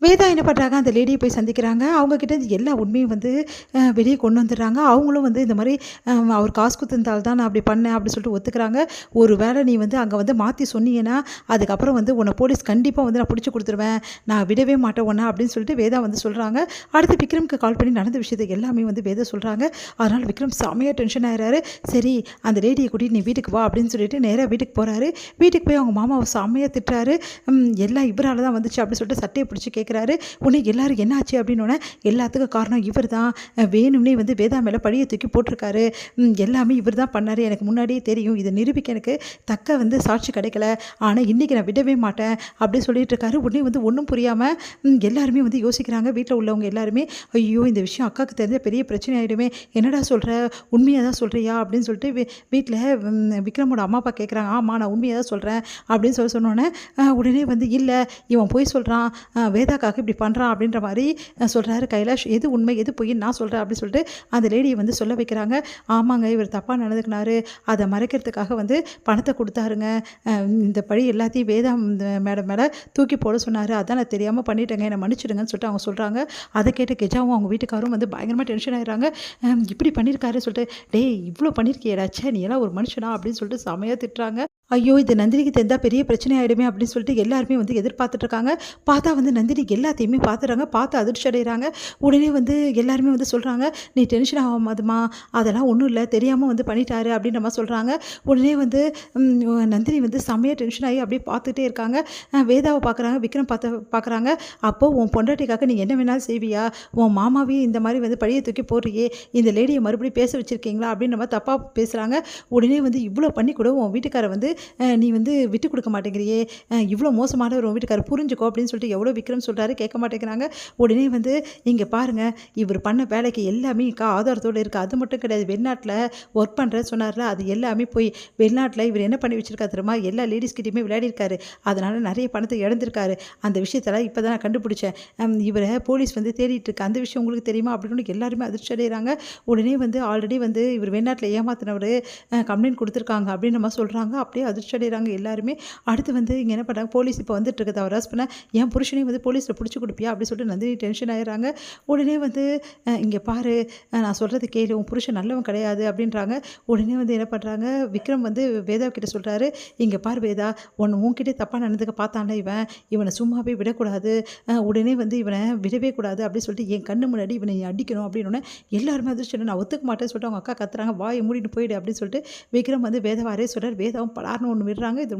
வேதா என்ன பண்ணுறாங்க, அந்த லேடிய போய் சந்திக்கிறாங்க. அவங்க கிட்ட இருந்து எல்லா உண்மையும் வந்து வெளிய கொண்டு வந்துடுறாங்க. அவங்களும் வந்து இந்த மாரி அவர் காசு குடுத்ததால தான் நான் அப்படி பண்ணேன் அப்படி சொல்லிட்டு ஒத்துக்கிறாங்க. ஒரு வேளை நீ வந்து அங்க வந்து மாத்தி சொன்னீங்கன்னா, அதுக்கப்புறம் வந்து உன்ன போலீஸ் கண்டிப்பா வந்து நான் புடிச்சு குடுத்துருவேன். நான் விடவே மாட்டேன் உன்ன அப்படின்னு சொல்லிட்டு வேதா வந்து சொல்றாங்க. அடுத்து விக்ரம்க்கு கால் பண்ணி நடந்த விஷயத்த எல்லாமே வந்து வேதா சொல்றாங்க. அதனால விக்ரம் செமையா டென்ஷன் ஆயிறாரு. சரி அந்த லேடிய கூட்டிட்டு நீ வீட்டுக்கு வா அப்படின்னு சொல்லிட்டு நேரா வீட்டுக்கு போறாரு. வீட்டுக்கு போய் அவங்க மாமாவ செமையா திட்டுறாரு. எல்லாம் இவரால தான் வந்துச்சு அப்படின்னு சொல்லிட்டு சட்டைய பிடிச்சு கேட்குறாரு. உடனே எல்லாரும் என்னாச்சு அப்படின்னோடனே எல்லாத்துக்கும் காரணம் இவர் தான். வேணும்னே வந்து வேதா மேலே பழிய தூக்கி போட்டிருக்காரு. எல்லாமே இவர் தான் பண்ணாரு. எனக்கு முன்னாடியே தெரியும். இதை நிரூபிக்க எனக்கு தக்க வந்து சாட்சி கிடைக்கல. ஆனால் இன்றைக்கி நான் விடவே மாட்டேன் அப்படின்னு சொல்லிட்டு இருக்காரு. உடனே வந்து ஒன்றும் புரியாமல் எல்லாருமே வந்து யோசிக்கிறாங்க. வீட்டில் உள்ளவங்க எல்லாருமே ஐயோ இந்த விஷயம் அக்காவுக்கு தெரிஞ்ச பெரிய பிரச்சனை ஆகிடுமே, என்னடா சொல்கிற, உண்மையாக தான் சொல்கிறியா அப்படின்னு சொல்லிட்டு வீட்டில் விக்ரமோட அம்மா அப்பா கேட்குறாங்க. ஆமாம் நான் உண்மையாக தான் சொல்கிறேன் அப்படின்னு சொன்னோன்னே உடனே வந்து இல்லை இவன் போய் சொல்கிறான், வேதாக்காக இப்படி பண்ணுறான் அப்படின்ற மாதிரி சொல்கிறாரு கைலாஷ். எது உண்மை எது பொய்ன்னு நான் சொல்கிறேன் அப்படின்னு சொல்லிட்டு அந்த லேடியை வந்து சொல்ல வைக்கிறாங்க. ஆமாங்க இவர் தப்பாக நடந்துக்கினாரு, அதை மறைக்கிறதுக்காக வந்து பணத்தை கொடுத்தாருங்க. இந்த பழி எல்லாத்தையும் வேதா மேடம் மேலே தூக்கி போட சொன்னார், அதான் நான் தெரியாமல் பண்ணிட்டேங்க, என்னை மன்னிச்சிடுங்கன்னு சொல்லிட்டு அவங்க சொல்கிறாங்க. அதை கேட்டு கெஜாவும் அவங்க வீட்டுக்காரும் வந்து பயங்கரமாக டென்ஷன் ஆகிடுறாங்க. இப்படி பண்ணியிருக்காரு சொல்லிட்டு, டேய் இவ்வளோ பண்ணியிருக்கியடாச்சே நீ எல்லாம் ஒரு மனுஷனா அப்படின்னு சொல்லிட்டு செமையாக திட்டுறாங்க. ஐயோ இது நந்தினிக்கு தெரிந்தா பெரிய பிரச்சனை ஆகிடுமே அப்படின்னு சொல்லிட்டு எல்லாருமே வந்து எதிர்பார்த்துட்டு இருக்காங்க. பார்த்தா வந்து நந்தினி எல்லாத்தையுமே பார்த்துறாங்க. பார்த்து அதிர்ச்சி அடைகிறாங்க. உடனே வந்து எல்லாருமே வந்து சொல்கிறாங்க, நீ டென்ஷன் ஆகாமதுமா, அதெல்லாம் ஒன்றும் இல்லை தெரியாமல் வந்து பண்ணிட்டாரு அப்படின்ற மாதிரி சொல்கிறாங்க. உடனே வந்து நந்தினி வந்து செம்மையாக டென்ஷன் ஆகி அப்படியே பார்த்துட்டே இருக்காங்க. வேதாவை பார்க்குறாங்க, விக்ரம் பார்க்குறாங்க. அப்போது உன் பொண்டாட்டிக்காக நீ என்ன வேணாலும் செய்வியா, உன் மாமாவையும் இந்த மாதிரி வந்து பழியை தூக்கி போடுறியே, இந்த லேடியை மறுபடியும் பேச வச்சுருக்கீங்களா அப்படின்ற மாதிரி தப்பாக பேசுகிறாங்க. உடனே வந்து இவ்வளோ பண்ணி கூட உன் வீட்டுக்காரை வந்து நீ வந்து விட்டு கொடுக்க மாட்டேங்கிறியே, இவ்வளோ மோசமான ஒரு வீட்டுக்காரர் புரிஞ்சுக்கோ அப்படின்னு சொல்லிட்டு எவ்வளோ விக்ரம் சொல்கிறாரு, கேட்க மாட்டேங்கிறாங்க. உடனே வந்து இங்கே பாருங்கள் இவர் பண்ண வேலைக்கு எல்லாமே ஆதாரத்தோடு இருக்குது. அது மட்டும் கிடையாது, வெளிநாட்டில் ஒர்க் பண்ணுறேன்னு சொன்னார்ல, அது எல்லாமே போய் வெளிநாட்டில் இவர் என்ன பண்ணி வச்சுருக்காரு தெரியுமா, எல்லா லேடிஸ்கிட்டையுமே விளையாடிருக்காரு. அதனால் நிறைய பணத்தை இழந்திருக்காரு. அந்த விஷயத்தெல்லாம் இப்போ தான் நான் கண்டுபிடிச்சேன். இவரை போலீஸ் வந்து தேடிட்டு இருக்கு, அந்த விஷயம் உங்களுக்கு தெரியுமா அப்படின்னு எல்லாருமே அதிர்ச்சி அடைகிறாங்க. உடனே வந்து ஆல்ரெடி வந்து இவர் வெளிநாட்டில் ஏமாத்தினவர் கம்ப்ளைண்ட் கொடுத்துருக்காங்க அப்படின்னு நம்ம சொல்கிறாங்க. அப்படியே அதிர்ச்சி அடைகிறாங்க எல்லாருமே. அடுத்து வந்து இங்கே என்ன பண்ணுறாங்க, போலீஸ் இப்போ வந்துட்டு இருக்குது. அவர் ஹஸ்பண்டை என் புருஷனையும் வந்து போலீஸில் பிடிச்சி கொடுப்பியா அப்படின்னு சொல்லிட்டு நந்தினி டென்ஷன் ஆகிடுறாங்க. உடனே வந்து இங்கே பாரு நான் சொல்கிறது கேளு, உன் புருஷன் நல்லவன் கிடையாது அப்படின்றாங்க. உடனே வந்து என்ன பண்ணுறாங்க, விக்ரம் வந்து வேதா கிட்ட சொல்கிறாரு, இங்கே பார் வேதா உன்கிட்டே தப்பாக நடந்துக்க பார்த்தான்ல இவனை சும்மாவே விடக்கூடாது, உடனே வந்து இவனை விடவே கூடாது அப்படின்னு சொல்லிட்டு என் கண்ணு முன்னாடி இவனை அடிக்கணும் அப்படின்னு எல்லாருமே அதிர்ச்சி, நான் ஒத்துக்க மாட்டேன்னு சொல்லிட்டு அவங்க அக்கா கத்துறாங்க, வாயை மூடிட்டு போயிடு அப்படின்னு சொல்லிட்டு விக்ரம் வந்து வேதாவை அரே சொல்கிறார். வேதாவும் பலார்னு ஒன்று விடுறாங்க. இது